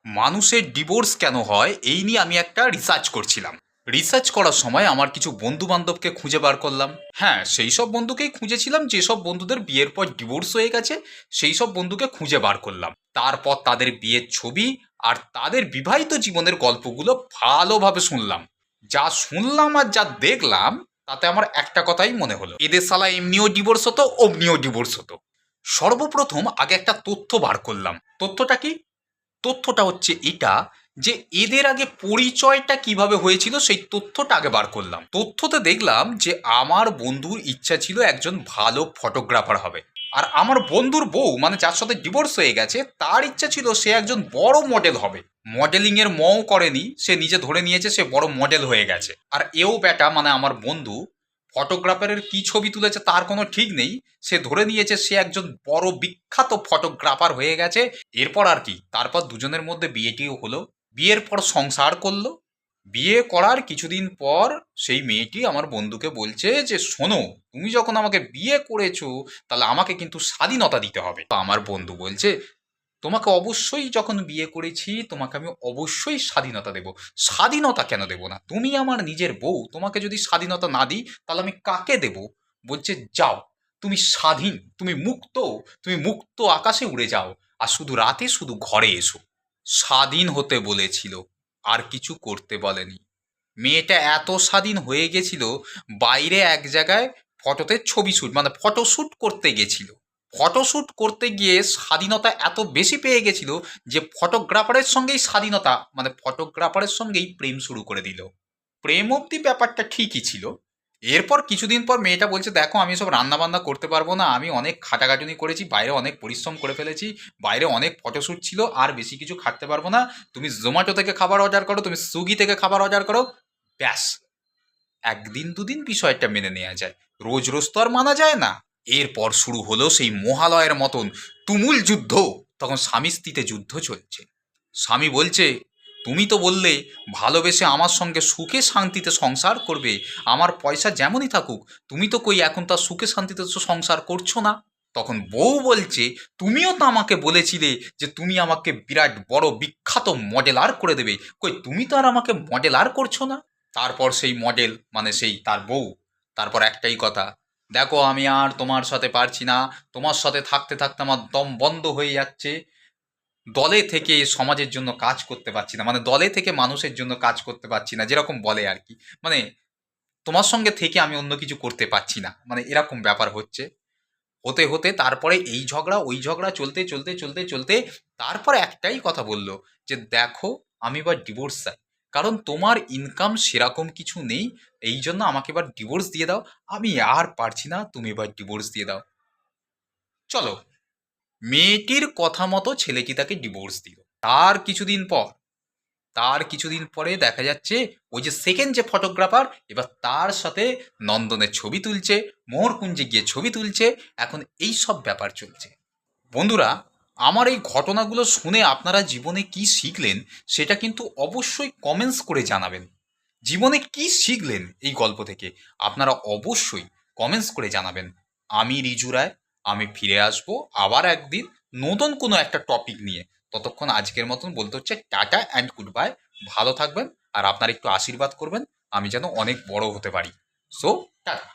মানুষের ডিভোর্স কেন হয় এই নিয়ে আমি একটা রিসার্চ করছিলাম। রিসার্চ করার সময় আমার কিছু বন্ধু বান্ধবকে খুঁজে বার করলাম। হ্যাঁ, সেই সব বন্ধুকেই খুঁজেছিলাম যেসব বন্ধুদের বিয়ের পর ডিভোর্স হয়ে গেছে। সেই সব বন্ধুকে খুঁজে বার করলাম, তারপর তাদের বিয়ের ছবি আর তাদের বিবাহিত জীবনের গল্পগুলো ভালোভাবে শুনলাম। যা শুনলাম আর যা দেখলাম তাতে আমার একটা কথাই মনে হলো, এদের শালা এমনিও ডিভোর্স হতো, অমনিও ডিভোর্স হতো। সর্বপ্রথম আগে একটা তথ্য বার করলাম। তথ্যটা কি? তথ্যটা হচ্ছে এটা যে এদের আগে পরিচয়টা কিভাবে হয়েছিল সেই তথ্যটা আগে বার করলাম। তথ্যতে দেখলাম যে আমার বন্ধুর ইচ্ছা ছিল একজন ভালো ফটোগ্রাফার হবে, আর আমার বন্ধুর বউ মানে যার সাথে ডিভোর্স হয়ে গেছে তার ইচ্ছা ছিল সে একজন বড় মডেল হবে। মডেলিং এর মও করেনি, সে নিজে ধরে নিয়েছে সে বড় মডেল হয়ে গেছে। আর এও বেটা মানে আমার বন্ধু ফটোগ্রাফারের কি ছবি তুলেছে তার কোনো ঠিক নেই, সে ধরে নিয়েছে সে একজন বড় বিখ্যাত ফটোগ্রাফার হয়ে গেছে। এরপর আর কি, তারপর দুজনের মধ্যে বিয়েটিও হলো। বিয়ের পর সংসার করলো। বিয়ে করার কিছুদিন পর সেই মেয়েটি আমার বন্ধুকে বলছে যে শোনো, তুমি যখন আমাকে বিয়ে করেছো তাহলে আমাকে কিন্তু স্বাধীনতা দিতে হবে। তো আমার বন্ধু বলছে তোমাকে অবশ্যই, যখন বিয়ে করেছি তোমাকে আমি অবশ্যই স্বাধীনতা দেব। স্বাধীনতা কেন দেব না? তুমি আমার নিজের বউ, তোমাকে যদি স্বাধীনতা না দিই তাহলে আমি কাকে দেব? বলছে যাও, তুমি স্বাধীন, তুমি মুক্ত, তুমি মুক্ত আকাশে উড়ে যাও, আর শুধু রাতে শুধু ঘরে এসো। স্বাধীন হতে বলেছিল, আর কিছু করতে বলেনি। মেয়েটা এত স্বাধীন হয়ে গেছিল, বাইরে এক জায়গায় ফটোতে ছবি শ্যুট মানে ফটোশ্যুট করতে গেছিল। ফটোশ্যুট করতে গিয়ে স্বাধীনতা এত বেশি পেয়ে গেছিল যে ফটোগ্রাফারের সঙ্গেই স্বাধীনতা মানে ফটোগ্রাফারের সঙ্গেই প্রেম শুরু করে দিল। প্রেম অব্দি ব্যাপারটা ঠিকই ছিল। এরপর কিছুদিন পর মেয়েটা বলছে দেখো আমি সব রান্না বান্না করতে পারবো না, আমি অনেক খাটাখাটুনি করেছি, বাইরে অনেক পরিশ্রম করে ফেলেছি, বাইরে অনেক ফটোশ্যুট ছিল, আর বেশি কিছু খাটতে পারবো না। তুমি জোম্যাটো থেকে খাবার অর্ডার করো, তুমি সুইগি থেকে খাবার অর্ডার করো, ব্যাস। একদিন দুদিন বিষয়টা মেনে নেওয়া যায়, রোজ রোজ তো আর মানা যায় না। এরপর শুরু হলো সেই মহালয়ের মতন তুমুল যুদ্ধ। তখন স্বামী স্ত্রীতে যুদ্ধ চলছে। স্বামী বলছে তুমি তো বললে ভালোবেসে আমার সঙ্গে সুখে শান্তিতে সংসার করবে, আমার পয়সা যেমনই থাকুক, তুমি তো কই এখন তার সুখে শান্তিতে তো সংসার করছো না। তখন বউ বলছে তুমিও তো আমাকে বলেছিলে যে তুমি আমাকে বিরাট বড় বিখ্যাত মডেলার করে দেবে, কই তুমি তো আর আমাকে মডেলার করছো না। তারপর সেই মডেল মানে সেই তার বউ তারপর একটাই কথা, দেখো আমি আর তোমার সাথে পারছি না, তোমার সাথে থাকতে থাকতে আমার দম বন্ধ হয়ে যাচ্ছে, দলে থেকে সমাজের জন্য কাজ করতে পারছি না, মানে দলে থেকে মানুষের জন্য কাজ করতে পারছি না, যেরকম বলে আর কি, মানে তোমার সঙ্গে থেকে আমি অন্য কিছু করতে পারছি না, মানে এরকম ব্যাপার হচ্ছে। হতে হতে তারপরে এই ঝগড়া ওই ঝগড়া চলতে চলতে চলতে চলতে তারপর একটাই কথা বলল যে দেখো আমি এবার ডিভোর্স চাই, কারণ তোমার ইনকাম সেরকম কিছু নেই, এই জন্য আমাকে এবার ডিভোর্স দিয়ে দাও, আমি আর পারছি না, তুমি এবার ডিভোর্স দিয়ে দাও। চলো, মেয়েটির কথা মতো ছেলেটি তাকে ডিভোর্স দিল। তার কিছুদিন পরে দেখা যাচ্ছে ওই যে সেকেন্ড যে ফটোগ্রাফার এবার তার সাথে নন্দনের ছবি তুলছে, মোহরকুঞ্জে গিয়ে ছবি তুলছে, এখন এই সব ব্যাপার চলছে। বন্ধুরা, আমার এই ঘটনাগুলো শুনে আপনারা জীবনে কি শিখলেন সেটা কিন্তু অবশ্যই কমেন্টস করে জানাবেন। জীবনে কি শিখলেন এই গল্প থেকে আপনারা অবশ্যই কমেন্টস করে জানাবেন। আমি রিজু রায়, আমি ফিরে আসবো আবার একদিন নতুন কোনো একটা টপিক নিয়ে। ততক্ষণ আজকের মতন বলতে হচ্ছে টাটা অ্যান্ড গুড বাই। ভালো থাকবেন আর আপনার একটু আশীর্বাদ করবেন আমি যেন অনেক বড় হতে পারি। So tata.